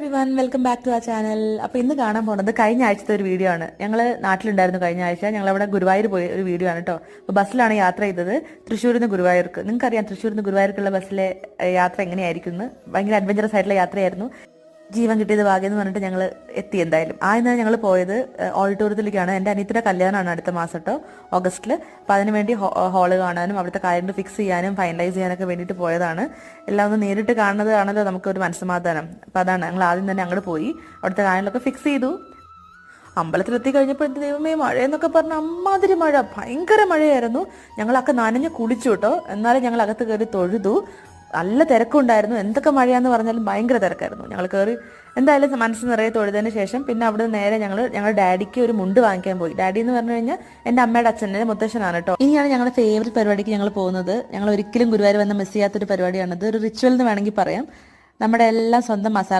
Everyone, welcome back to ആ channel. അപ്പോൾ ഇന്ന് കാണാൻ പോകുന്നത് കഴിഞ്ഞ ആഴ്ചത്തെ ഒരു വീഡിയോ ആണ്. ഞങ്ങൾ നാട്ടിലുണ്ടായിരുന്നു കഴിഞ്ഞ ആഴ്ച. ഞങ്ങൾ അവിടെ ഗുരുവായൂർ പോയ ഒരു വീഡിയോ ആണ് കേട്ടോ. അപ്പോൾ ബസ്സിലാണ് യാത്ര ചെയ്തത് തൃശ്ശൂരിൽ നിന്ന് ഗുരുവായൂർക്ക്. നിങ്ങൾക്കറിയാം തൃശ്ശൂരിൽ നിന്ന് ഗുരുവായൂർക്കുള്ള ബസ്സിലെ യാത്ര എങ്ങനെയായിരിക്കും എന്ന്. ഭയങ്കര അഡ്വഞ്ചറസ് ആയിട്ടുള്ള യാത്രയായിരുന്നു. ജീവൻ കിട്ടിയത് ഭാഗ്യം എന്ന് പറഞ്ഞിട്ട് ഞങ്ങൾ എത്തി. എന്തായാലും ആദ്യം ഞങ്ങൾ പോയത് ഓഡിറ്റോറിയത്തിലേക്കാണ്. എൻ്റെ അനിയത്തിയുടെ കല്യാണമാണ് അടുത്ത മാസം കേട്ടോ, ഓഗസ്റ്റിൽ. അപ്പോൾ അതിനുവേണ്ടി ഹാള് കാണാനും അവിടുത്തെ കാര്യങ്ങൾ ഫിക്സ് ചെയ്യാനും ഫൈനലൈസ് ചെയ്യാനൊക്കെ വേണ്ടിയിട്ട് പോയതാണ്. എല്ലാം ഒന്ന് നേരിട്ട് കാണുന്നതാണല്ലോ നമുക്കൊരു മനസ്സമാധാനം. അപ്പോൾ അതാണ് ഞങ്ങൾ ആദ്യം തന്നെ അങ്ങോട്ട് പോയി അവിടുത്തെ കാര്യങ്ങളൊക്കെ ഫിക്സ് ചെയ്തു. അമ്പലത്തിലെത്തി കഴിഞ്ഞപ്പോൾ എന്ത് ദൈവമേ, മഴയെന്നൊക്കെ പറഞ്ഞ അമ്മാതിരി മഴ, ഭയങ്കര മഴയായിരുന്നു. ഞങ്ങളൊക്കെ നനഞ്ഞ് കുളിച്ചു കേട്ടോ. എന്നാലും ഞങ്ങൾ അകത്ത് കയറി തൊഴുതു. നല്ല തിരക്കുണ്ടായിരുന്നു. എന്തൊക്കെ മഴയാന്ന് പറഞ്ഞാലും ഭയങ്കര തിരക്കായിരുന്നു. ഞങ്ങൾ കയറി എന്തായാലും മനസ്സ് നിറയെ തൊഴുതിന് ശേഷം പിന്നെ അവിടെ നേരെ ഞങ്ങളുടെ ഡാഡിക്ക് ഒരു മുണ്ട് വാങ്ങിക്കാൻ പോയി. ഡാഡി എന്ന് പറഞ്ഞു കഴിഞ്ഞാൽ എൻ്റെ അമ്മയുടെ അച്ഛൻ്റെ മുത്തശ്ശനാണ് കേട്ടോ. ഇനിയാണ് ഞങ്ങളുടെ ഫേവറേറ്റ് പരിപാടിക്ക് ഞങ്ങൾ പോകുന്നത്. ഞങ്ങൾ ഒരിക്കലും ഗുരുവായൂർ വന്ന് മിസ് ചെയ്യാത്തൊരു പരിപാടിയാണത്. ഒരു റിച്വൽ എന്ന് വേണമെങ്കിൽ പറയാം. നമ്മുടെ എല്ലാം സ്വന്തം മസാല